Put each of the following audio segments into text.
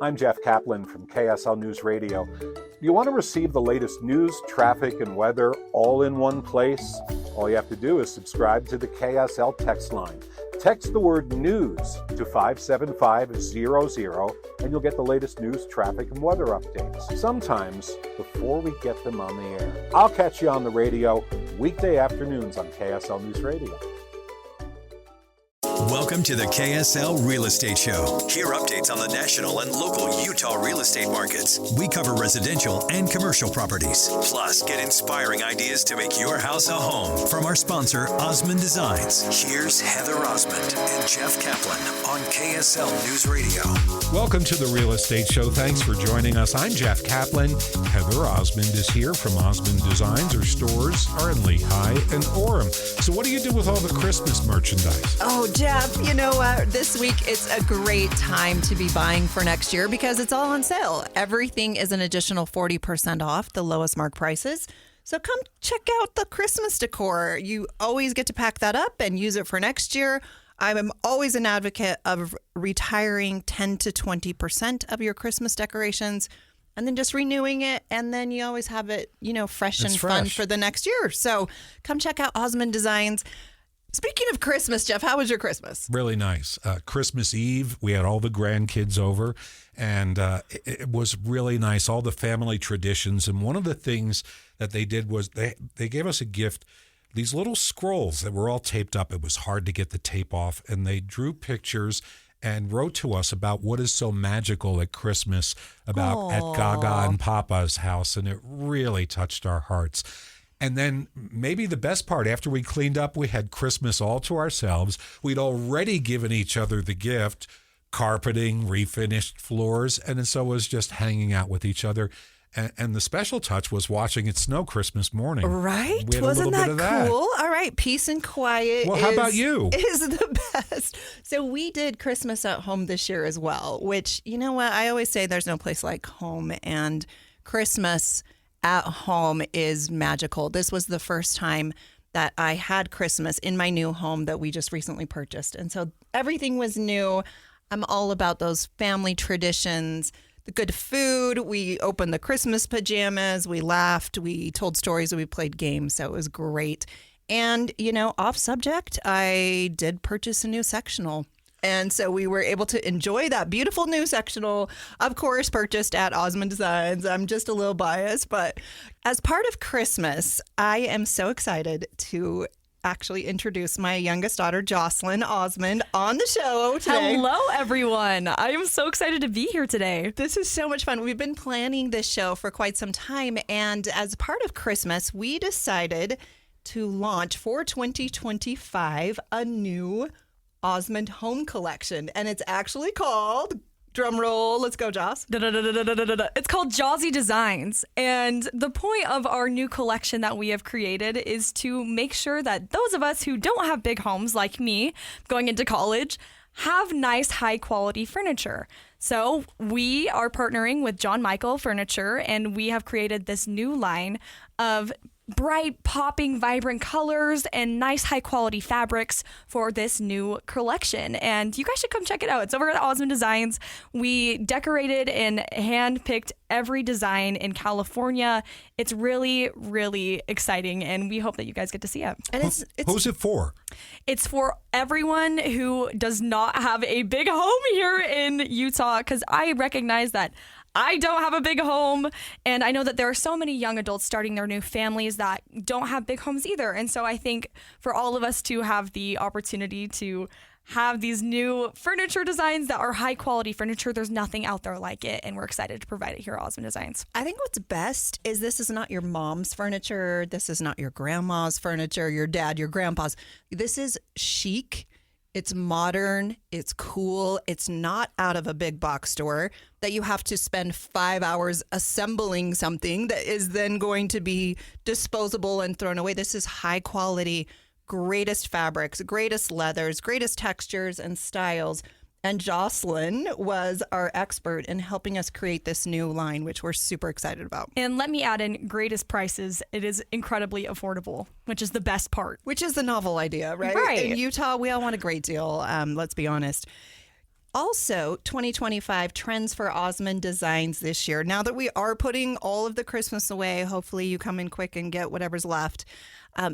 I'm Jeff Caplan from KSL News Radio. You want to receive the latest news, traffic, and weather all in one place? All you have to do is subscribe to the KSL text line. Text the word news to 57500 and you'll get the latest news, traffic, and weather updates. Sometimes before we get them on the air. I'll catch you on the radio weekday afternoons on KSL News Radio. Welcome to the KSL Real Estate Show. Hear updates on the national and local Utah real estate markets. We cover residential and commercial properties. Plus, get inspiring ideas to make your house a home from our sponsor, Osmond Designs. Here's Heather Osmond and Jeff Caplan on KSL News Radio. Welcome to the Real Estate Show. Thanks for joining us. I'm Jeff Caplan. Heather Osmond is here from Osmond Designs. Her stores are in Lehigh and Orem. So what do you do with all the Christmas merchandise? Oh, Jeff, you know what? This week it's a great time to be buying for next year because it's all on sale. Everything is an additional 40% off the lowest mark prices. So come check out the Christmas decor. You always get to pack that up and use it for next year. I'm always an advocate of retiring 10 to 20% of your Christmas decorations and then just renewing it. And then you always have it, fresh and fun for the next year. So come check out Osmond Designs. Speaking of Christmas, Jeff, how was your Christmas? Really nice. Christmas Eve, we had all the grandkids over, and it was really nice, all the family traditions. And one of the things that they did was they gave us a gift, these little scrolls that were all taped up. It was hard to get the tape off, and they drew pictures and wrote to us about what is so magical at Christmas, about at Gaga and Papa's house, and it really touched our hearts. And then maybe the best part, after we cleaned up, we had Christmas all to ourselves. We'd already given each other the gift, carpeting, refinished floors, and so it was just hanging out with each other. And the special touch was watching it snow Christmas morning. Right? We had Wasn't a little that bit of cool? that. All right. Peace and quiet Well, how about you? Is the best. So we did Christmas at home this year as well, which, you know what? I always say there's no place like home, and Christmas at home is magical. This was the first time that I had Christmas in my new home that we just recently purchased. And so everything was new. I'm all about those family traditions, the good food. We opened the Christmas pajamas. We laughed. We told stories. We played games. So it was great. And, off subject, I did purchase a new sectional. And so we were able to enjoy that beautiful new sectional, of course, purchased at Osmond Designs. I'm just a little biased, but as part of Christmas, I am so excited to actually introduce my youngest daughter, Jocelyn Osmond, on the show today. Hello, everyone. I am so excited to be here today. This is so much fun. We've been planning this show for quite some time, and as part of Christmas, we decided to launch for 2025 a new Osmond home collection, and it's actually called, drum roll, let's go, Joss. It's called Jozzy Designs, and the point of our new collection that we have created is to make sure that those of us who don't have big homes, like me, going into college, have nice, high-quality furniture. So we are partnering with John Michael Furniture, and we have created this new line of bright, popping, vibrant colors and nice high-quality fabrics for this new collection. And you guys should come check it out. It's over at Osmond Designs. We decorated and hand-picked every design in California. It's really, really exciting, and we hope that you guys get to see it. And Who's it for? It's for everyone who does not have a big home here in Utah, because I recognize that I don't have a big home, and I know that there are so many young adults starting their new families that don't have big homes either. And so I think for all of us to have the opportunity to have these new furniture designs that are high quality furniture, there's nothing out there like it, and we're excited to provide it here at Osmond Designs. I think what's best is this is not your mom's furniture. This is not your grandma's furniture, your dad, your grandpa's. This is chic. It's modern, it's cool, it's not out of a big box store that you have to spend 5 hours assembling something that is then going to be disposable and thrown away. This is high quality, greatest fabrics, greatest leathers, greatest textures and styles. And Jocelyn was our expert in helping us create this new line, which we're super excited about. And let me add in greatest prices. It is incredibly affordable, which is the best part. Which is the novel idea, right? Right. In Utah, we all want a great deal. Let's be honest. Also, 2025 trends for Osmond Designs this year. Now that we are putting all of the Christmas away, hopefully you come in quick and get whatever's left.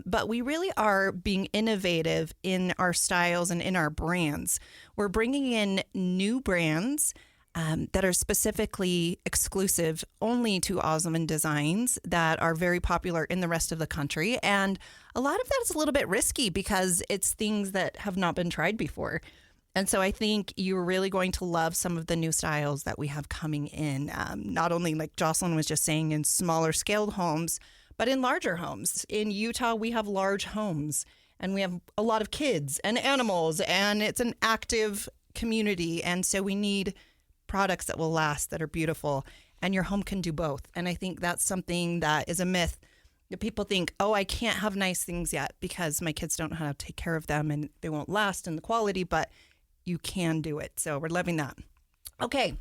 But we really are being innovative in our styles and in our brands. We're bringing in new brands that are specifically exclusive only to Osmond Designs that are very popular in the rest of the country. And a lot of that is a little bit risky because it's things that have not been tried before. And so I think you're really going to love some of the new styles that we have coming in, not only like Jocelyn was just saying in smaller scaled homes, but in larger homes. In Utah, we have large homes and we have a lot of kids and animals, and it's an active community. And so we need products that will last, that are beautiful, and your home can do both. And I think that's something that is a myth. People think, oh, I can't have nice things yet because my kids don't know how to take care of them and they won't last in the quality, but you can do it. So we're loving that. Okay.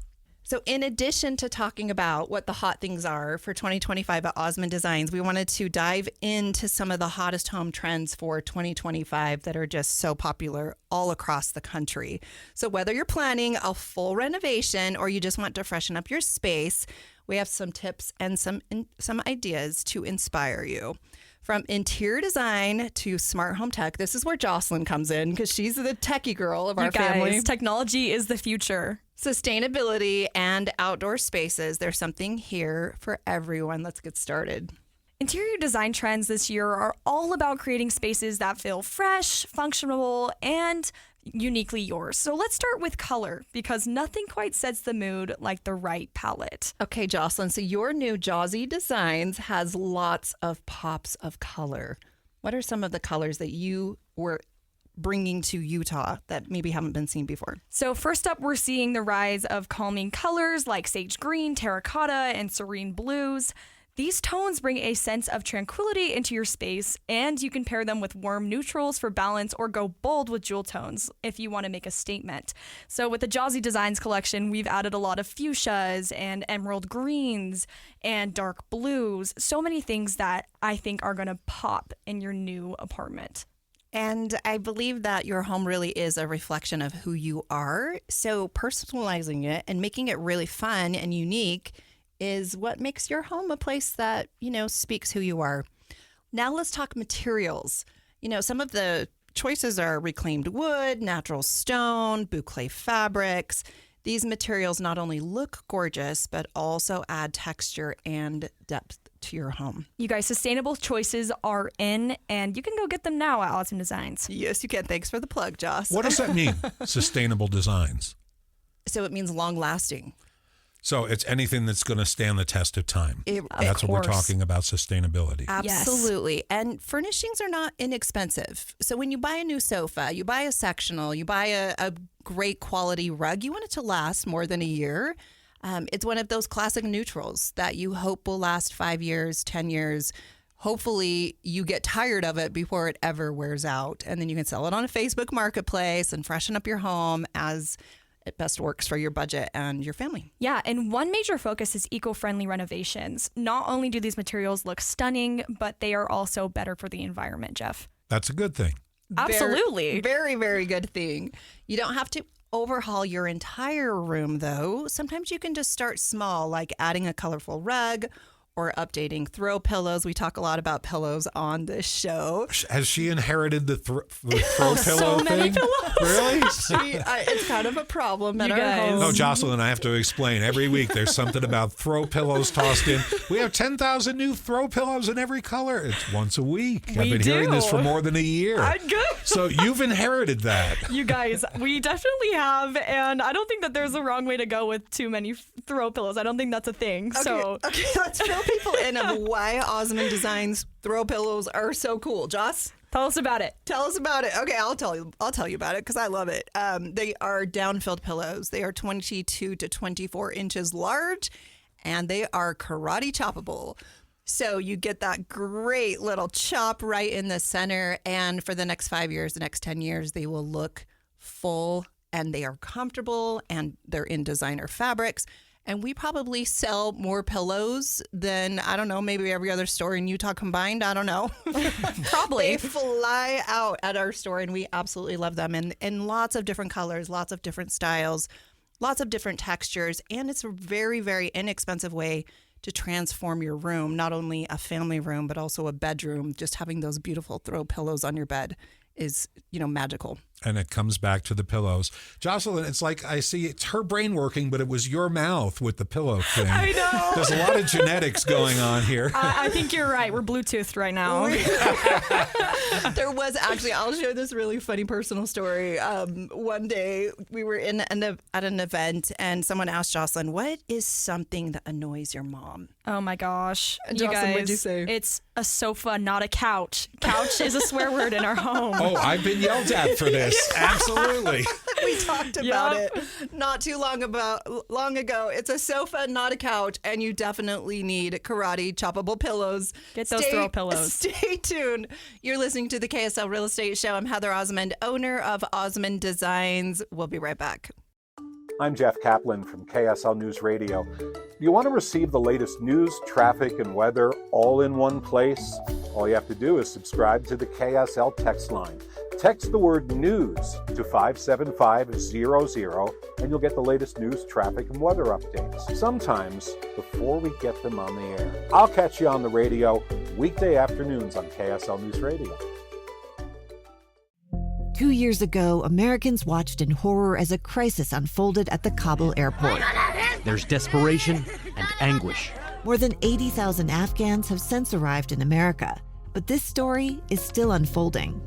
So in addition to talking about what the hot things are for 2025 at Osmond Designs, we wanted to dive into some of the hottest home trends for 2025 that are just so popular all across the country. So whether you're planning a full renovation or you just want to freshen up your space, we have some tips and some ideas to inspire you. From interior design to smart home tech, this is where Jocelyn comes in because she's the techie girl of our family. Technology is the future. Sustainability and outdoor spaces. There's something here for everyone. Let's get started. Interior design trends this year are all about creating spaces that feel fresh, functional, and uniquely yours. So let's start with color because nothing quite sets the mood like the right palette. Okay, Jocelyn, so your new Jozzy Designs has lots of pops of color. What are some of the colors that you were bringing to Utah that maybe haven't been seen before? So first up, we're seeing the rise of calming colors like sage green, terracotta, and serene blues. These tones bring a sense of tranquility into your space, and you can pair them with warm neutrals for balance or go bold with jewel tones if you want to make a statement. So with the Jozzy Designs collection, we've added a lot of fuchsias and emerald greens and dark blues. So many things that I think are going to pop in your new apartment. And I believe that your home really is a reflection of who you are. So personalizing it and making it really fun and unique is what makes your home a place that, speaks who you are. Now let's talk materials. Some of the choices are reclaimed wood, natural stone, boucle fabrics. These materials not only look gorgeous, but also add texture and depth to your home. You guys, sustainable choices are in, and you can go get them now at Osmond Designs. Yes, you can. Thanks for the plug, Joss. What does that mean, sustainable designs? So it means long lasting. So it's anything that's going to stand the test of time. That's what we're talking about, sustainability. Absolutely. Yes. And furnishings are not inexpensive. So when you buy a new sofa, you buy a sectional, you buy a great quality rug, you want it to last more than a year. It's one of those classic neutrals that you hope will last 5 years, 10 years. Hopefully you get tired of it before it ever wears out. And then you can sell it on a Facebook marketplace and freshen up your home as it best works for your budget and your family. Yeah, and one major focus is eco-friendly renovations. Not only do these materials look stunning, but they are also better for the environment, Jeff. That's a good thing. Absolutely. Very, very good thing. You don't have to overhaul your entire room, though. Sometimes you can just start small, like adding a colorful rug or updating throw pillows. We talk a lot about pillows on this show. Has she inherited the throw pillow so many thing? Pillows. Really? It's kind of a problem at You our guys. home. No, Jocelyn, I have to explain. Every week there's something about throw pillows tossed in. We have 10,000 new throw pillows in every color. It's once a week. I've been hearing this for more than a year. I'm good. So you've inherited that. You guys, we definitely have, and I don't think that there's a wrong way to go with too many throw pillows. I don't think that's a thing. Okay, let's fill people in of why Osmond Designs throw pillows are so cool. Joss? Tell us about it. Tell us about it. Okay, I'll tell you about it because I love it. They are down-filled pillows. They are 22 to 24 inches large, and they are karate choppable. So you get that great little chop right in the center, and for the next 5 years, the next 10 years, they will look full, and they are comfortable, and they're in designer fabrics. And we probably sell more pillows than, I don't know, maybe every other store in Utah combined. I don't know. Probably. They fly out at our store, and we absolutely love them. And in lots of different colors, lots of different styles, lots of different textures. And it's a very, very inexpensive way to transform your room, not only a family room, but also a bedroom. Just having those beautiful throw pillows on your bed is, magical. And it comes back to the pillows. Jocelyn, it's like I see it's her brain working, but it was your mouth with the pillow thing. I know. There's a lot of genetics going on here. I think you're right. We're Bluetoothed right now. There was actually, I'll share this really funny personal story. One day we were at an event and someone asked Jocelyn, what is something that annoys your mom? Oh my gosh. You Jocelyn, guys, what'd you say? It's a sofa, not a couch. Couch is a swear word in our home. Oh, I've been yelled at for this. Absolutely. We talked about it not too long ago. It's a sofa, not a couch, and you definitely need karate choppable pillows. Get those throw pillows. Stay tuned. You're listening to the KSL Real Estate Show. I'm Heather Osmond, owner of Osmond Designs. We'll be right back. I'm Jeff Caplan from KSL News Radio. You want to receive the latest news, traffic, and weather all in one place? All you have to do is subscribe to the KSL text line. Text the word news to 57500 and you'll get the latest news, traffic, and weather updates, sometimes before we get them on the air. I'll catch you on the radio weekday afternoons on KSL News Radio. 2 years ago, Americans watched in horror as a crisis unfolded at the Kabul airport. There's desperation and anguish. More than 80,000 Afghans have since arrived in America, but this story is still unfolding.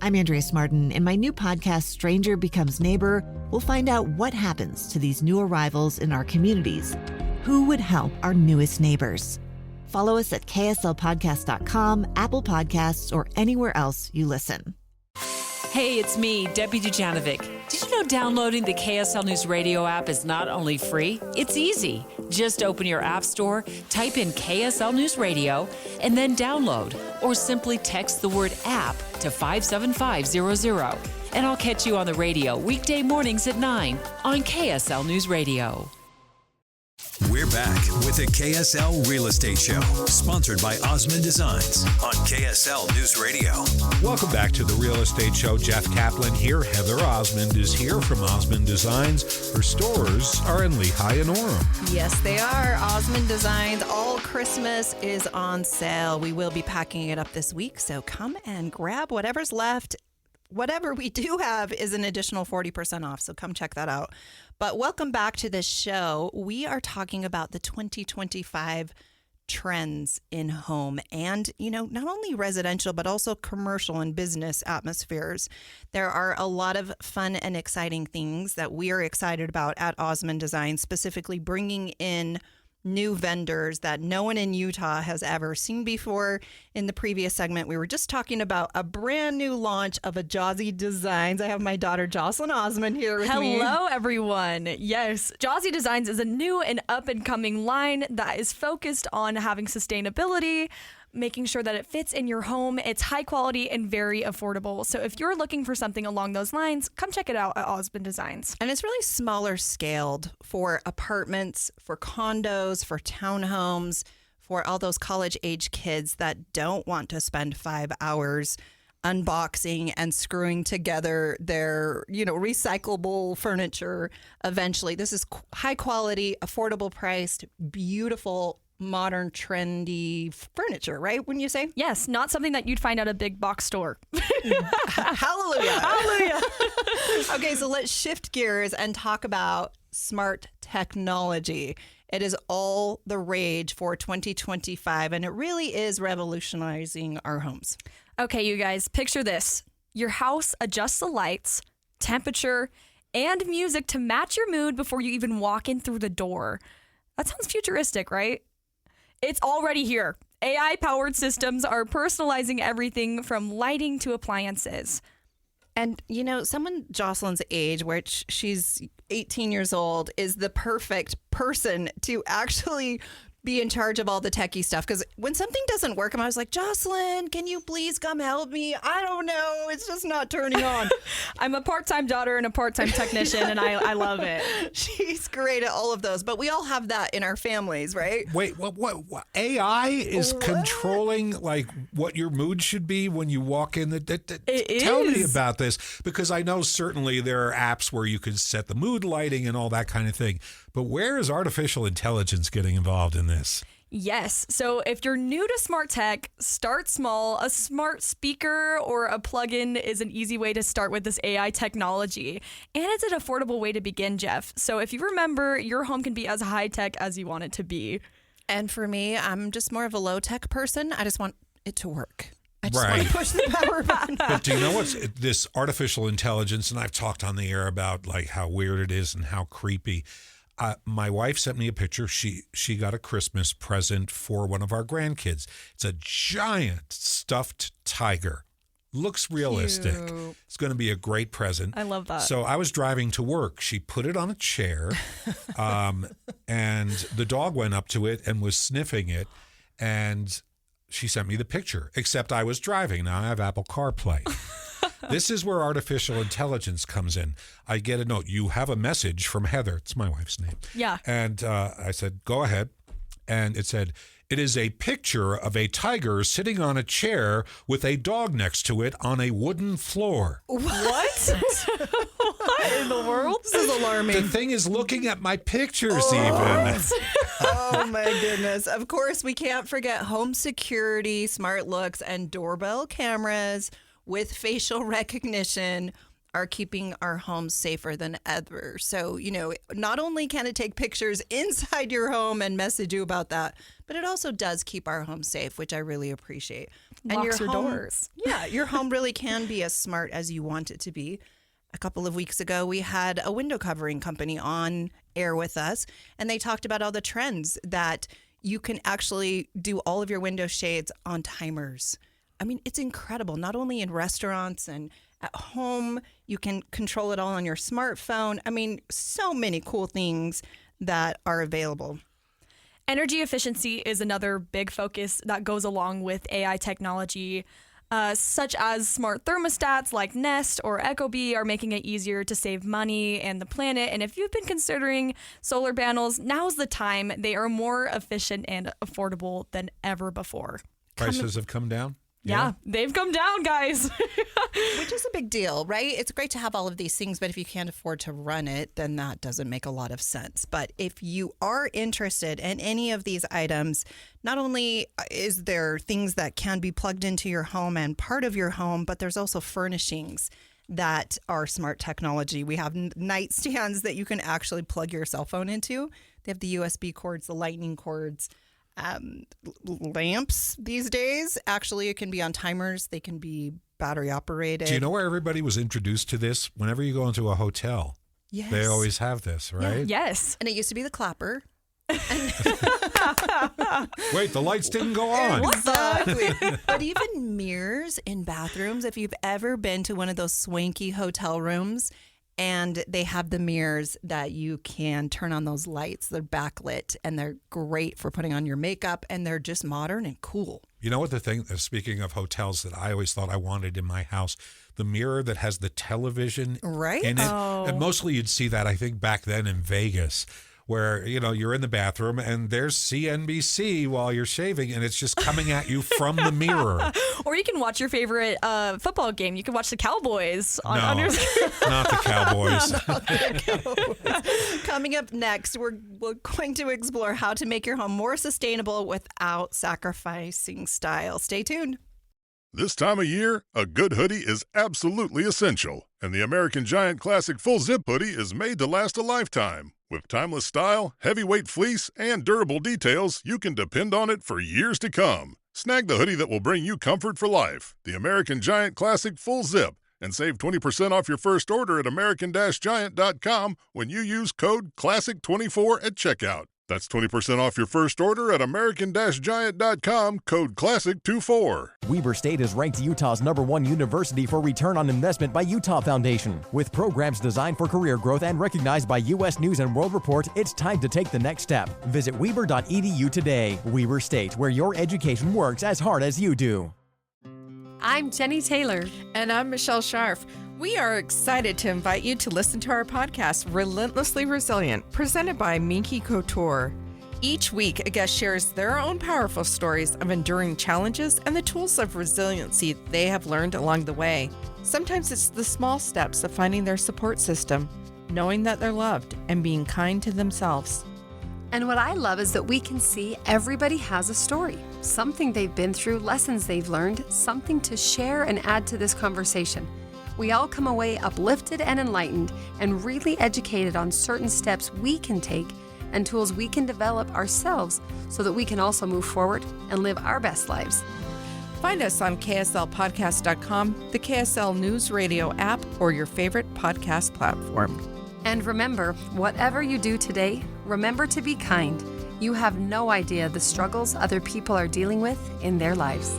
I'm Andrea Smartin. In my new podcast, Stranger Becomes Neighbor, we'll find out what happens to these new arrivals in our communities. Who would help our newest neighbors? Follow us at kslpodcast.com, Apple Podcasts, or anywhere else you listen. Hey, it's me, Debbie Dujanovic. Did you know downloading the KSL News Radio app is not only free, it's easy. Just open your app store, type in KSL News Radio, and then download. Or simply text the word app to 57500. And I'll catch you on the radio weekday mornings at 9 on KSL News Radio. We're back with the KSL Real Estate Show, sponsored by Osmond Designs on KSL News Radio. Welcome back to the Real Estate Show. Jeff Caplan here. Heather Osmond is here from Osmond Designs. Her stores are in Lehigh and Orem. Yes, they are. Osmond Designs. All Christmas is on sale. We will be packing it up this week, so come and grab whatever's left. Whatever we do have is an additional 40% off, so come check that out. But welcome back to the show. We are talking about the 2025 trends in home and, not only residential, but also commercial and business atmospheres. There are a lot of fun and exciting things that we are excited about at Osmond Design, specifically bringing in new vendors that no one in Utah has ever seen before. In the previous segment, we were just talking about a brand new launch of a Jozzy Designs. I have my daughter Jocelyn Osmond here with me. Hello, everyone. Yes, Jozzy Designs is a new and up-and-coming line that is focused on having sustainability, making sure that it fits in your home. It's high quality and very affordable. So if you're looking for something along those lines, come check it out at Osmond Designs. And it's really smaller scaled for apartments, for condos, for townhomes, for all those college-age kids that don't want to spend 5 hours unboxing and screwing together their, recyclable furniture eventually. This is high quality, affordable priced, beautiful, modern, trendy furniture, right? Wouldn't you say? Yes, not something that you'd find at a big box store. Hallelujah. Hallelujah. Okay, so let's shift gears and talk about smart technology. It is all the rage for 2025, and it really is revolutionizing our homes. Okay, you guys, picture this. Your house adjusts the lights, temperature, and music to match your mood before you even walk in through the door. That sounds futuristic, right? It's already here. AI-powered systems are personalizing everything from lighting to appliances. And, someone Jocelyn's age, which she's 18 years old, is the perfect person to actually be in charge of all the techie stuff. Because when something doesn't work, I'm always like, Jocelyn, can you please come help me? I don't know. It's just not turning on. I'm a part-time daughter and a part-time technician, and I love it. She's great at all of those, but we all have that in our families, right? Wait, what AI is controlling like what your mood should be when you walk in? Tell me about this, because I know certainly there are apps where you can set the mood lighting and all that kind of thing. But where is artificial intelligence getting involved in this? Yes. So if you're new to smart tech, start small. A smart speaker or a plugin is an easy way to start with this AI technology. And it's an affordable way to begin, Jeff. So if you remember, your home can be as high tech as you want it to be. And for me, I'm just more of a low tech person. I just want it to work. I just Right. want to push the power button. But do you know what's this artificial intelligence? And I've talked on the air about like how weird it is and how creepy. My wife sent me a picture. She got a Christmas present for one of our grandkids. It's a giant stuffed tiger. Looks realistic. Cute. It's going to be a great present. I love that. So I was driving to work. She put it on a chair, and the dog went up to it and was sniffing it, and she sent me the picture, except I was driving. Now I have Apple CarPlay. This is where artificial intelligence comes in. I get a note. You have a message from Heather. It's my wife's name. Yeah. And I said, go ahead. And it said, it is a picture of a tiger sitting on a chair with a dog next to it on a wooden floor. What? What in the world? This is alarming. The thing is looking at my pictures even. Oh my goodness. Of course, we can't forget home security, smart looks, and doorbell cameras with facial recognition are keeping our homes safer than ever. So, not only can it take pictures inside your home and message you about that, but it also does keep our home safe, which I really appreciate. Locks your home, doors. Yeah, your home really can be as smart as you want it to be. A couple of weeks ago, we had a window covering company on air with us, and they talked about all the trends that you can actually do all of your window shades on timers. I mean, it's incredible. Not only in restaurants and at home, you can control it all on your smartphone. I mean, so many cool things that are available. Energy efficiency is another big focus that goes along with AI technology, such as smart thermostats like Nest or Ecobee are making it easier to save money and the planet. And if you've been considering solar panels, now's the time. They are more efficient and affordable than ever before. Prices have come down? Yeah, they've come down, guys. Which is a big deal, right? It's great to have all of these things, but if you can't afford to run it, then that doesn't make a lot of sense. But if you are interested in any of these items, not only is there things that can be plugged into your home and part of your home, but there's also furnishings that are smart technology. We have nightstands that you can actually plug your cell phone into. They have the USB cords, the lightning cords. Lamps these days, actually, it can be on timers. They can be battery operated. Do you know where everybody was introduced to this? Whenever you go into a hotel, Yes. they always have this, right? Yes. And it used to be the clapper. Wait, the lights didn't go on. Exactly. But even mirrors in bathrooms, if you've ever been to one of those swanky hotel rooms and they have the mirrors that you can turn on those lights, they're backlit and they're great for putting on your makeup and they're just modern and cool. You know what the thing, speaking of hotels, that I always thought I wanted in my house? The mirror that has the television Right? in it. And mostly you'd see that, I think, back then in Vegas, where, you're in the bathroom and there's CNBC while you're shaving and it's just coming at you from the mirror. Or you can watch your favorite football game. You can watch the Cowboys on your Not the Cowboys. Coming up next, we're going to explore how to make your home more sustainable without sacrificing style. Stay tuned. This time of year, a good hoodie is absolutely essential, and the American Giant Classic Full Zip Hoodie is made to last a lifetime. With timeless style, heavyweight fleece, and durable details, you can depend on it for years to come. Snag the hoodie that will bring you comfort for life, the American Giant Classic Full Zip, and save 20% off your first order at American-Giant.com when you use code CLASSIC24 at checkout. That's 20% off your first order at American-Giant.com, code CLASSIC24. Weber State is ranked Utah's #1 university for return on investment by Utah Foundation. With programs designed for career growth and recognized by U.S. News and World Report, it's time to take the next step. Visit Weber.edu today. Weber State, where your education works as hard as you do. I'm Jenny Taylor. And I'm Michelle Scharf. We are excited to invite you to listen to our podcast, Relentlessly Resilient, presented by Minky Couture. Each week, a guest shares their own powerful stories of enduring challenges and the tools of resiliency they have learned along the way. Sometimes it's the small steps of finding their support system, knowing that they're loved, and being kind to themselves. And what I love is that we can see everybody has a story, something they've been through, lessons they've learned, something to share and add to this conversation. We all come away uplifted and enlightened and really educated on certain steps we can take and tools we can develop ourselves so that we can also move forward and live our best lives. Find us on KSLpodcast.com, the KSL News Radio app, or your favorite podcast platform. And remember, whatever you do today, remember to be kind. You have no idea the struggles other people are dealing with in their lives.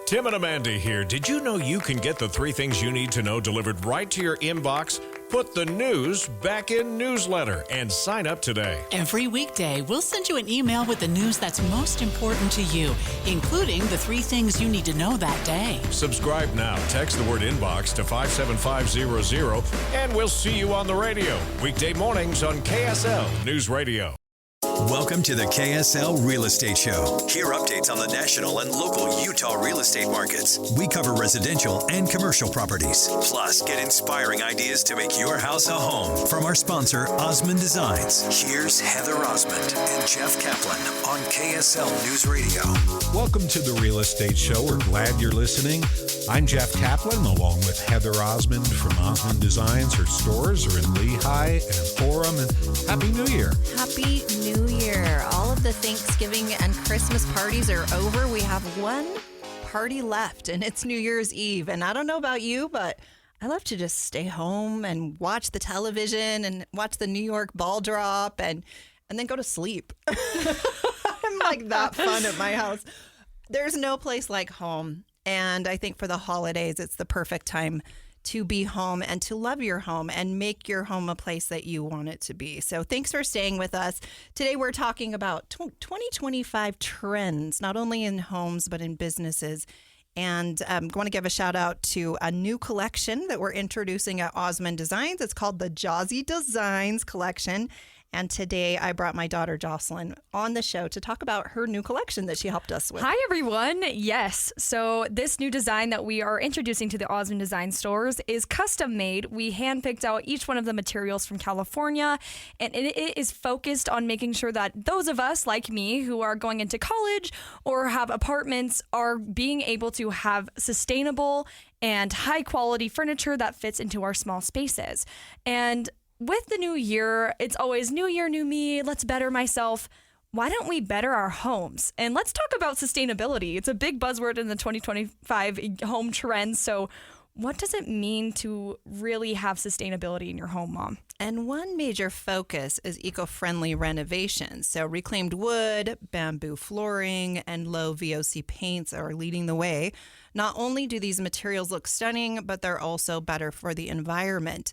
Tim and Amanda here. Did you know you can get the 3 things you need to know delivered right to your inbox? Put the news back in newsletter and sign up today. Every weekday, we'll send you an email with the news that's most important to you, including the 3 things you need to know that day. Subscribe now. Text the word inbox to 57500 and we'll see you on the radio. Weekday mornings on KSL News Radio. Welcome to the KSL Real Estate Show. Hear updates on the national and local Utah real estate markets. We cover residential and commercial properties. Plus, get inspiring ideas to make your house a home from our sponsor, Osmond Designs. Here's Heather Osmond and Jeff Caplan on KSL News Radio. Welcome to the Real Estate Show. We're glad you're listening. I'm Jeff Caplan, along with Heather Osmond from Osmond Designs. Her stores are in Lehigh and Forum. And Happy New Year. Happy New Year. All of the Thanksgiving and Christmas parties are over. We have one party left, and it's New Year's Eve. And I don't know about you, but I love to just stay home and watch the television and watch the New York ball drop and then go to sleep. I'm like that fun at my house. There's no place like home. And I think for the holidays, it's the perfect time to be home and to love your home and make your home a place that you want it to be. So thanks for staying with us. Today, we're talking about 2025 trends, not only in homes, but in businesses. And I'm going to give a shout out to a new collection that we're introducing at Osmond Designs. It's called the Jozzy Designs Collection. And today I brought my daughter Jocelyn on the show to talk about her new collection that she helped us with. Hi, everyone. Yes. So this new design that we are introducing to the Osmond Design stores is custom made. We handpicked out each one of the materials from California, and it is focused on making sure that those of us like me who are going into college or have apartments are being able to have sustainable and high quality furniture that fits into our small spaces. And with the new year, it's always new year, new me. Let's better myself. Why don't we better our homes? And let's talk about sustainability. It's a big buzzword in the 2025 home trends. So what does it mean to really have sustainability in your home, Mom? And one major focus is eco-friendly renovations. So reclaimed wood, bamboo flooring, and low VOC paints are leading the way. Not only do these materials look stunning, but they're also better for the environment.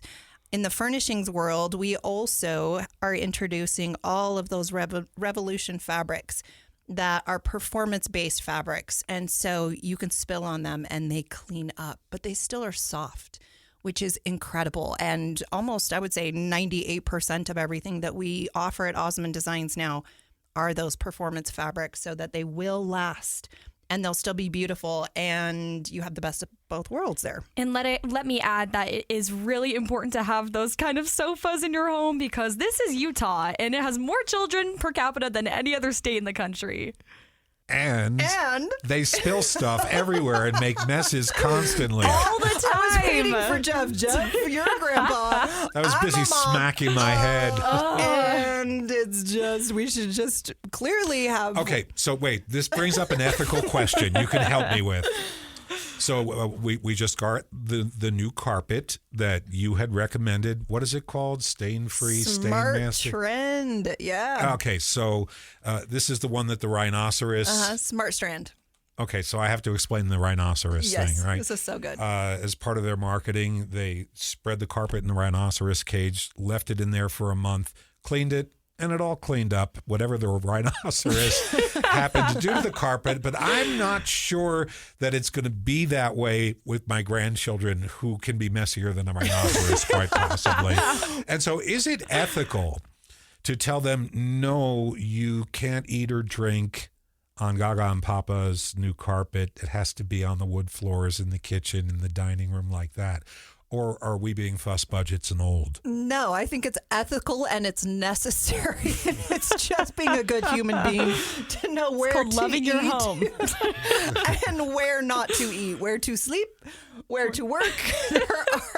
In the furnishings world, we also are introducing all of those Revolution fabrics that are performance-based fabrics. And so you can spill on them and they clean up, but they still are soft, which is incredible. And almost, I would say 98% of everything that we offer at Osmond Designs now are those performance fabrics so that they will last. And they'll still be beautiful, and you have the best of both worlds there. And let me add that it is really important to have those kind of sofas in your home because this is Utah, and it has more children per capita than any other state in the country. And they spill stuff everywhere and make messes constantly. All the time. I was waiting for Jeff. Jeff, you're a grandpa. I was busy smacking my head. And it's just, we should just clearly have... Okay, so wait, this brings up an ethical question you can help me with. So we just got the new carpet that you had recommended. What is it called? Stain-free, Smart Stain-master? Trend. Yeah. Okay, so this is the one that the rhinoceros. Smart Strand. Okay, so I have to explain the rhinoceros thing, right? This is so good. As part of their marketing, they spread the carpet in the rhinoceros cage, left it in there for a month, cleaned it, and it all cleaned up, whatever the rhinoceros happened to do to the carpet. But I'm not sure that it's going to be that way with my grandchildren, who can be messier than a rhinoceros, quite possibly. And so is it ethical to tell them, no, you can't eat or drink on Gaga and Papa's new carpet? It has to be on the wood floors in the kitchen, in the dining room, like that. Or are we being fuss budgets and old? No, I think it's ethical and it's necessary. It's just being a good human being to know where to loving eat your home and where not to eat, where to sleep, where to work. There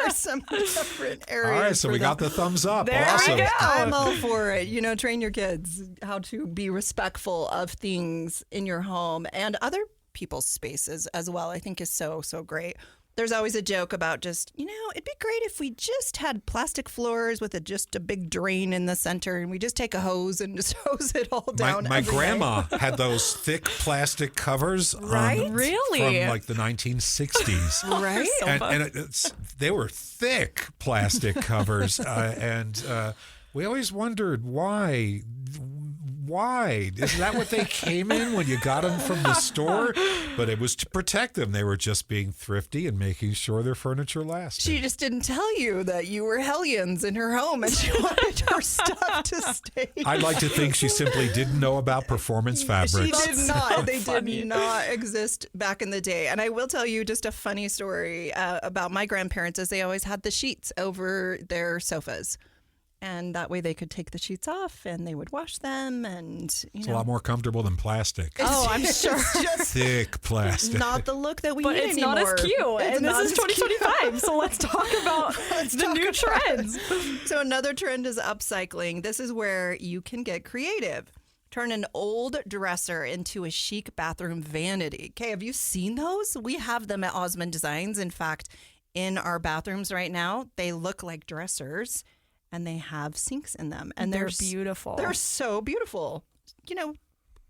are some different areas. All right, so we got the thumbs up. There awesome. we go. I'm all for it. You know, train your kids how to be respectful of things in your home and other people's spaces as well. I think is so great. There's always a joke about just, it'd be great if we just had plastic floors with just a big drain in the center and we just take a hose and just hose it all down. My grandma had those thick plastic covers. Right? Really? From like the 1960s. Right? And they were thick plastic covers. And we always wondered why. Isn't that what they came in when you got them from the store? But it was to protect them. They were just being thrifty and making sure their furniture lasted. She just didn't tell you that you were hellions in her home and she wanted her stuff to stay. I'd like to think she simply didn't know about performance fabrics. She did not. They did not exist back in the day. And I will tell you just a funny story about my grandparents, is they always had the sheets over their sofas. And that way they could take the sheets off and they would wash them. And it's a lot more comfortable than plastic. Oh, I'm sure. It's just thick plastic. Not the look that we but need it's anymore. Not as cute. And this is 2025. So let's talk about the new trends. So another trend is upcycling. This is where you can get creative. Turn an old dresser into a chic bathroom vanity. Okay, have you seen those? We have them at Osmond Designs. In fact, in our bathrooms right now, they look like dressers. And they have sinks in them. And they're beautiful. They're so beautiful.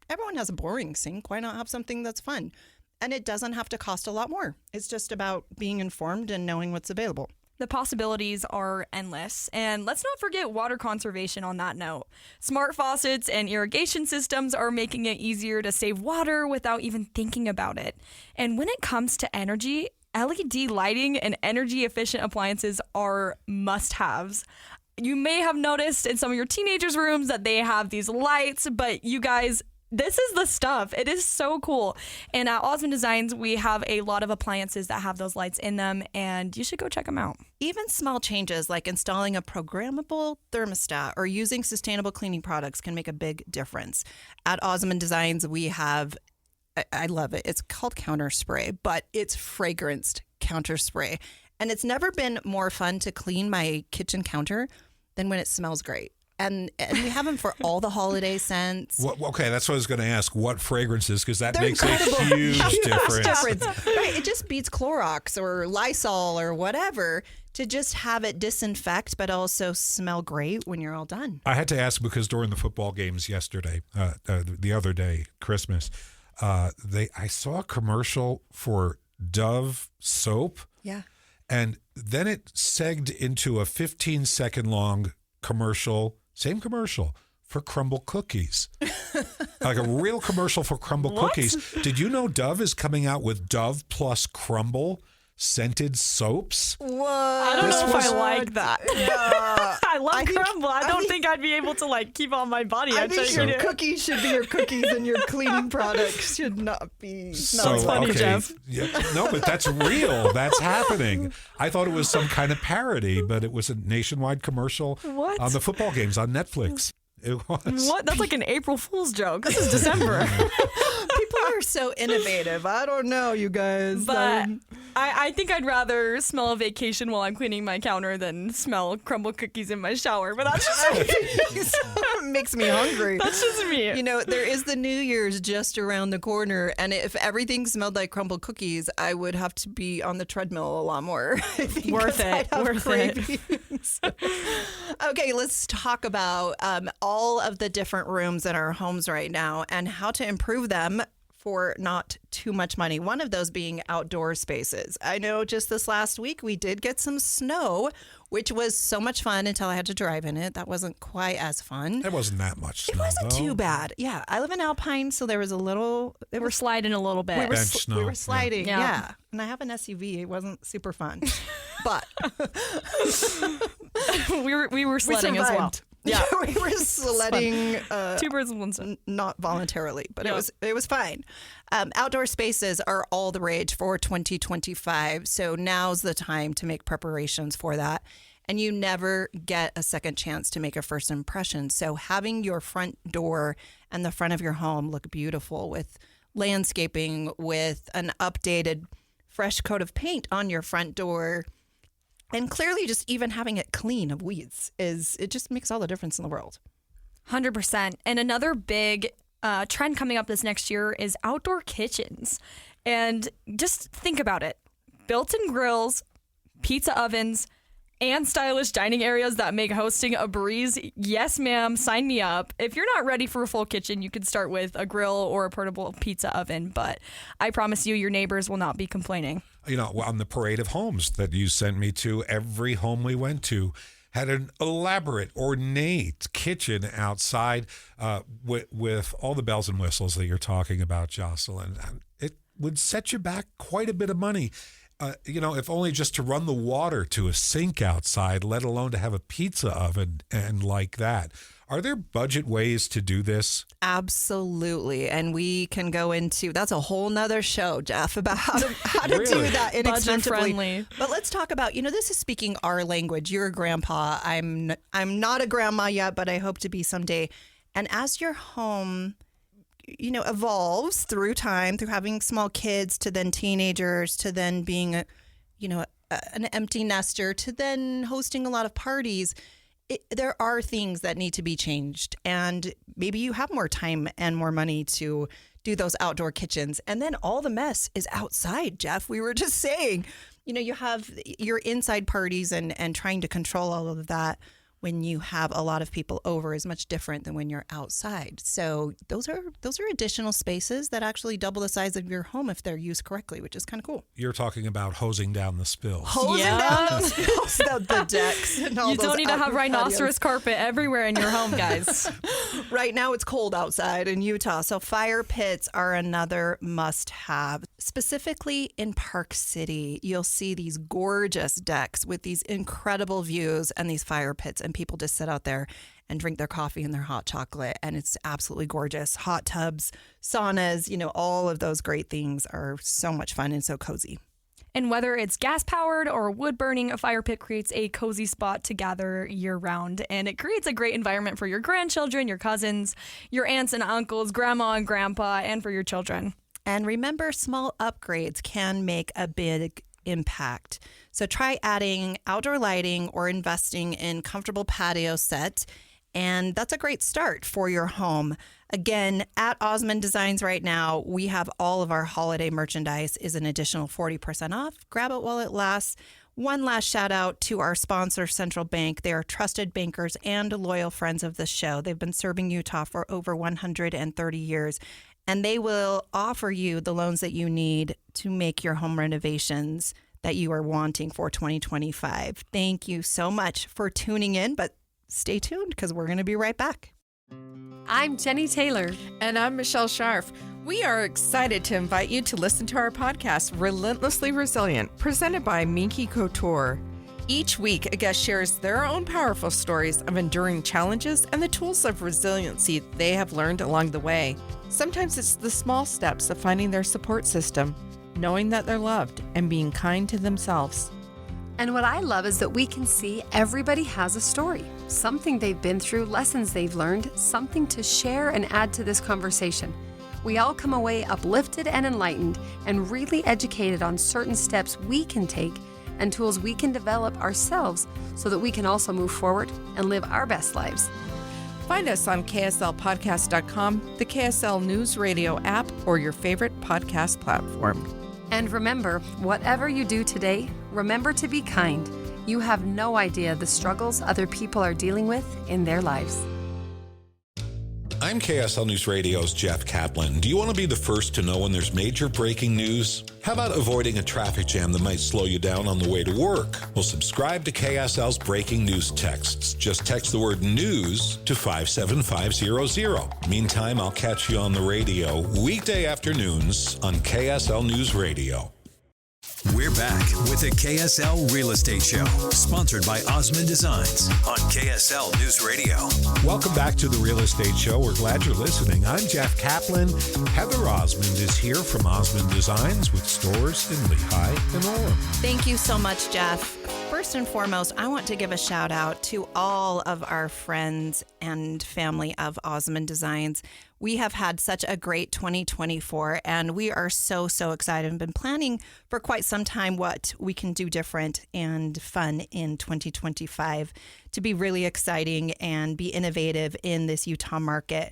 Everyone has a boring sink. Why not have something that's fun? And it doesn't have to cost a lot more. It's just about being informed and knowing what's available. The possibilities are endless. And let's not forget water conservation on that note. Smart faucets and irrigation systems are making it easier to save water without even thinking about it. And when it comes to energy, LED lighting and energy-efficient appliances are must-haves. You may have noticed in some of your teenagers' rooms that they have these lights, but you guys, this is the stuff. It is so cool. And at Osmond Designs, we have a lot of appliances that have those lights in them, and you should go check them out. Even small changes like installing a programmable thermostat or using sustainable cleaning products can make a big difference. At Osmond Designs, we have, I love it, it's called Counter Spray, but it's fragranced Counter Spray. And it's never been more fun to clean my kitchen counter than when it smells great. And we have them for all the holiday scents. Well, okay, that's what I was going to ask. What fragrances? Because that They're makes incredible. a huge difference. Right, it just beats Clorox or Lysol or whatever to just have it disinfect, but also smell great when you're all done. I had to ask because during the football games yesterday, the other day, Christmas, I saw a commercial for Dove soap. Yeah. And then it segged into a 15-second long commercial, same commercial, for Crumble cookies. Like a real commercial for Crumble cookies. Did you know Dove is coming out with Dove plus Crumble scented soaps? What? I don't know if I like that. I love crumble. I don't think I'd be able to keep on my body. I think your cookies should be your cookies and your cleaning products should not be. So, it's funny, okay. Jeff. Yeah, no, but that's real. That's happening. I thought it was some kind of parody, but it was a nationwide commercial on the football games on Netflix. It was. What? That's like an April Fool's joke. This is December. People are so innovative. I don't know, you guys. But I think I'd rather smell a vacation while I'm cleaning my counter than smell crumble cookies in my shower. But that's just me. It makes me hungry. That's just me. You know, there is the New Year's just around the corner, and if everything smelled like crumble cookies, I would have to be on the treadmill a lot more. Worth it. Worth it. Okay, let's talk about all of the different rooms in our homes right now and how to improve them for not too much money. One of those being outdoor spaces. I know just this last week we did get some snow, which was so much fun until I had to drive in it. That wasn't quite as fun. It wasn't that much snow, It wasn't though. too bad. Yeah, I live in Alpine, so there was a little... We're sliding a little bit. We were sliding, Yeah. yeah. And I have an SUV. It wasn't super fun. But... we were sledding as well. survived. Yeah, we were sledding. Two birds with one stone. Not voluntarily, but it was fine. Outdoor spaces are all the rage for 2025, so now's the time to make preparations for that. And you never get a second chance to make a first impression. So having your front door and the front of your home look beautiful with landscaping, with an updated, fresh coat of paint on your front door. And clearly just even having it clean of weeds it just makes all the difference in the world. 100%. And another big trend coming up this next year is outdoor kitchens. And just think about it. Built-in grills, pizza ovens, and stylish dining areas that make hosting a breeze. Yes, ma'am, sign me up. If you're not ready for a full kitchen, you could start with a grill or a portable pizza oven. But I promise you, your neighbors will not be complaining. You know, on the parade of homes that you sent me to, every home we went to had an elaborate, ornate kitchen outside with all the bells and whistles that you're talking about, Jocelyn. It would set you back quite a bit of money. You know, if only just to run the water to a sink outside, let alone to have a pizza oven and like that. Are there budget ways to do this? Absolutely. And we can go into, that's a whole nother show, Jeff, about how to Really? do that inexpensively. Budget-friendly. But let's talk about, this is speaking our language. You're a grandpa. I'm not a grandma yet, but I hope to be someday. And as your home, evolves through time, through having small kids to then teenagers to then being an empty nester to then hosting a lot of parties, there are things that need to be changed. And maybe you have more time and more money to do those outdoor kitchens. And then all the mess is outside, Jeff. We were just saying, you have your inside parties and trying to control all of that when you have a lot of people over is much different than when you're outside. So those are additional spaces that actually double the size of your home if they're used correctly, which is kind of cool. You're talking about hosing down the spills. Hosing down those spills, the decks. And all You don't those need to have outdoor rhinoceros patios. carpet everywhere in your home, guys. Right now it's cold outside in Utah, so fire pits are another must-have. Specifically in Park City, you'll see these gorgeous decks with these incredible views and these fire pits, and people just sit out there and drink their coffee and their hot chocolate, and it's absolutely gorgeous. Hot tubs, saunas, all of those great things are so much fun and so cozy. And whether it's gas-powered or wood-burning, a fire pit creates a cozy spot to gather year-round. And it creates a great environment for your grandchildren, your cousins, your aunts and uncles, grandma and grandpa, and for your children. And remember, small upgrades can make a big impact. So try adding outdoor lighting or investing in comfortable patio set. And that's a great start for your home. Again, at Osmond Designs right now, we have all of our holiday merchandise is an additional 40% off. Grab it while it lasts. One last shout out to our sponsor, Central Bank. They are trusted bankers and loyal friends of the show. They've been serving Utah for over 130 years, and they will offer you the loans that you need to make your home renovations that you are wanting for 2025. Thank you so much for tuning in, but stay tuned because we're going to be right back. I'm Jenny Taylor. And I'm Michelle Scharf. We are excited to invite you to listen to our podcast, Relentlessly Resilient, presented by Minky Couture. Each week, a guest shares their own powerful stories of enduring challenges and the tools of resiliency they have learned along the way. Sometimes it's the small steps of finding their support system, knowing that they're loved, and being kind to themselves. And what I love is that we can see everybody has a story, something they've been through, lessons they've learned, something to share and add to this conversation. We all come away uplifted and enlightened and really educated on certain steps we can take and tools we can develop ourselves so that we can also move forward and live our best lives. Find us on KSLpodcast.com, the KSL News Radio app, or your favorite podcast platform. And remember, whatever you do today, remember to be kind. You have no idea the struggles other people are dealing with in their lives. I'm KSL News Radio's Jeff Caplan. Do you want to be the first to know when there's major breaking news? How about avoiding a traffic jam that might slow you down on the way to work? Well, subscribe to KSL's breaking news texts. Just text the word news to 57500. Meantime, I'll catch you on the radio weekday afternoons on KSL News Radio. We're back with the KSL Real Estate Show, sponsored by Osmond Designs on KSL News Radio. Welcome back to the Real Estate Show. We're glad you're listening. I'm Jeff Caplan. Heather Osmond is here from Osmond Designs with stores in Lehigh and Orem. Thank you so much, Jeff. First and foremost, I want to give a shout out to all of our friends and family of Osmond Designs. We have had such a great 2024, and we are so excited and been planning for quite some time what we can do different and fun in 2025 to be really exciting and be innovative in this Utah market.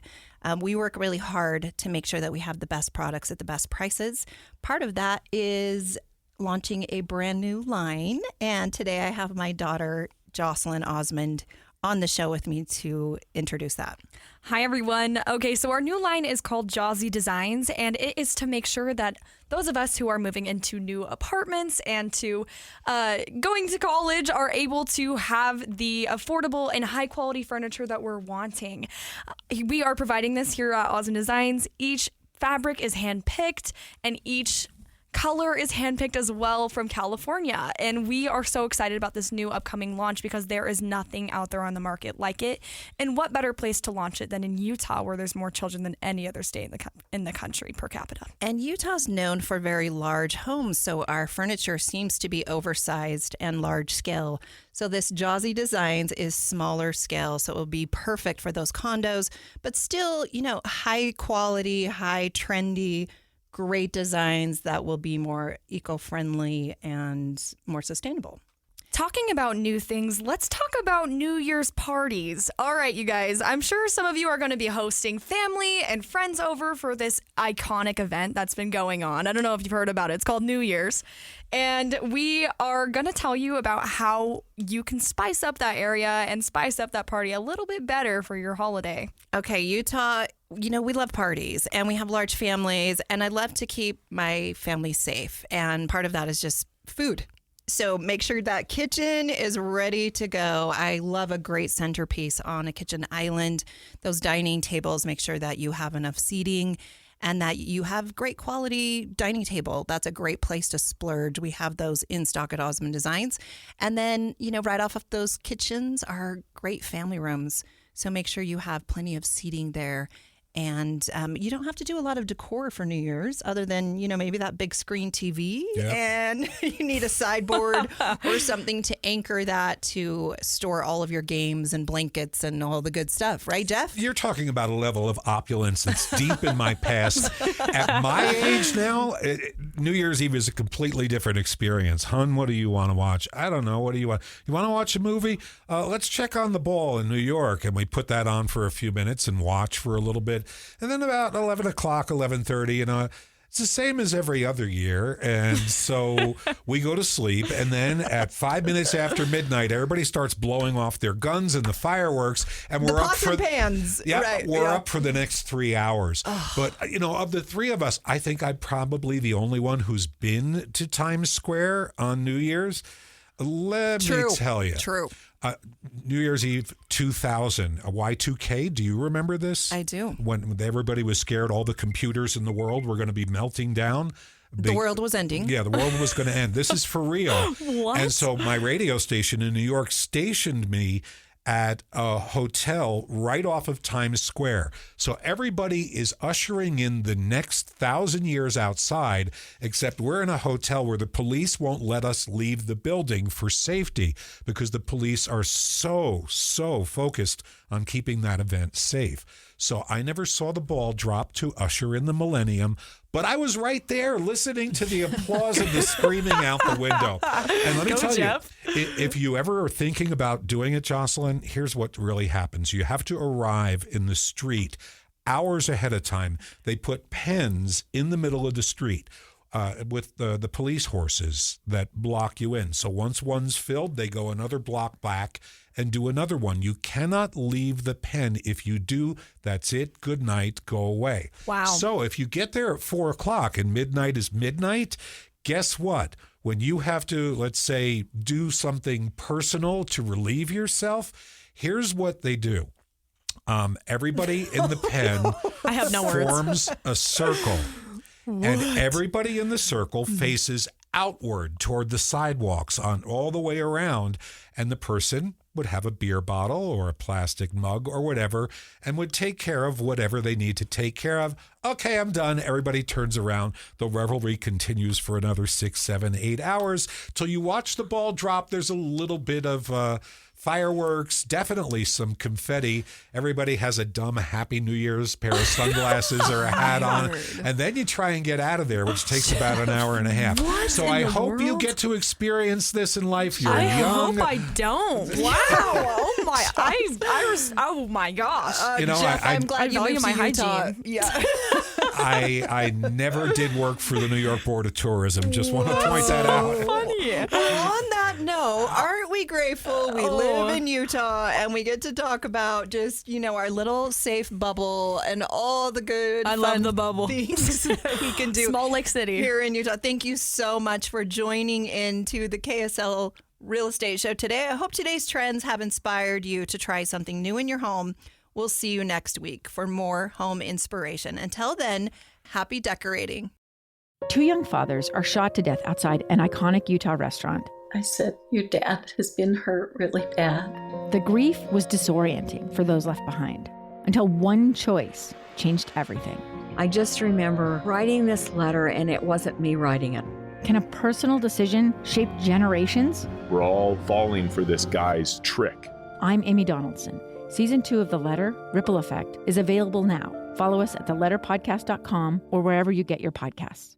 We work really hard to make sure that we have the best products at the best prices. Part of that is launching a brand new line, and today I have my daughter, Jocelyn Osmond, on the show with me to introduce that. Hi, everyone. Okay, so our new line is called Jozzy Designs, and it is to make sure that those of us who are moving into new apartments and to going to college are able to have the affordable and high-quality furniture that we're wanting. We are providing this here at Osmond Designs. Each fabric is hand-picked, and each color is handpicked as well from California. And we are so excited about this new upcoming launch because there is nothing out there on the market like it. And what better place to launch it than in Utah, where there's more children than any other state in the country per capita. And Utah's known for very large homes, so our furniture seems to be oversized and large scale. So this Jozzy Designs is smaller scale, so it will be perfect for those condos, but still, high quality, high trendy, great designs that will be more eco-friendly and more sustainable. Talking about new things, let's talk about New Year's parties. All right, you guys, I'm sure some of you are going to be hosting family and friends over for this iconic event that's been going on. I don't know if you've heard about it. It's called New Year's. And we are going to tell you about how you can spice up that area and spice up that party a little bit better for your holiday. Okay, Utah, we love parties and we have large families, and I love to keep my family safe. And part of that is just food. So make sure that kitchen is ready to go. I love a great centerpiece on a kitchen island. Those dining tables, make sure that you have enough seating and that you have great quality dining table. That's a great place to splurge. We have those in stock at Osmond Designs. And then, right off of those kitchens are great family rooms. So make sure you have plenty of seating there. And you don't have to do a lot of decor for New Year's other than, maybe that big screen TV. Yep. And you need a sideboard or something to anchor that to store all of your games and blankets and all the good stuff. Right, Jeff? You're talking about a level of opulence that's deep in my past. At my age now, New Year's Eve is a completely different experience. Hun, what do you want to watch? I don't know. What do you want? You want to watch a movie? Let's check on the ball in New York. And we put that on for a few minutes and watch for a little bit. And then about 11 o'clock, 11:30, it's the same as every other year. And so we go to sleep. And then at 5 minutes after midnight, everybody starts blowing off their guns and the fireworks. And we're up for pans. Yeah, right, we're up for the next 3 hours. Oh. But, of the three of us, I think I'm probably the only one who's been to Times Square on New Year's. Let me tell you. True. New Year's Eve 2000, a Y2K. Do you remember this? I do. When everybody was scared all the computers in the world were going to be melting down. The world was ending. Yeah, the world was going to end. This is for real. What? And so my radio station in New York stationed me at a hotel right off of Times Square. So everybody is ushering in the next 1,000 years outside, except we're in a hotel where the police won't let us leave the building for safety because the police are so focused on keeping that event safe. So I never saw the ball drop to usher in the millennium, but I was right there listening to the applause and the screaming out the window. And let me tell you, if you ever are thinking about doing it, Jocelyn, here's what really happens. You have to arrive in the street hours ahead of time. They put pens in the middle of the street with the police horses that block you in. So once one's filled, they go another block back and do another one. You cannot leave the pen. If you do, that's it. Good night. Go away. Wow. So if you get there at 4 o'clock and midnight is midnight, guess what? When you have to, let's say, do something personal to relieve yourself, here's what they do. Everybody in the pen I have no words. forms a circle. And everybody in the circle faces outward toward the sidewalks on all the way around. And the person would have a beer bottle or a plastic mug or whatever and would take care of whatever they need to take care of. Okay, I'm done. Everybody turns around. The revelry continues for another 6, 7, 8 hours till you watch the ball drop. There's a little bit of fireworks, definitely some confetti. Everybody has a dumb Happy New Year's pair of sunglasses or a hat on. And then you try and get out of there, which takes about an hour and a half. So I hope you get to experience this in life. You're young. I hope I don't. Wow. Oh my. Oh my gosh. You know, Jeff, I'm glad I you value moved my to Utah. hygiene. Yeah. I never did work for the New York Board of Tourism. Just want to point that out. Funny. Well, on that note, aren't we grateful we live in Utah and we get to talk about just, our little safe bubble and all the good I love the bubble. things that we can do Small Lake City here in Utah. Thank you so much for joining into the KSL Real Estate Show today. I hope today's trends have inspired you to try something new in your home. We'll see you next week for more home inspiration. Until then, happy decorating. 2 young fathers are shot to death outside an iconic Utah restaurant. I said, your dad has been hurt really bad. The grief was disorienting for those left behind until one choice changed everything. I just remember writing this letter, and it wasn't me writing it. Can a personal decision shape generations? We're all falling for this guy's trick. I'm Amy Donaldson. Season 2 of The Letter, Ripple Effect, is available now. Follow us at theletterpodcast.com or wherever you get your podcasts.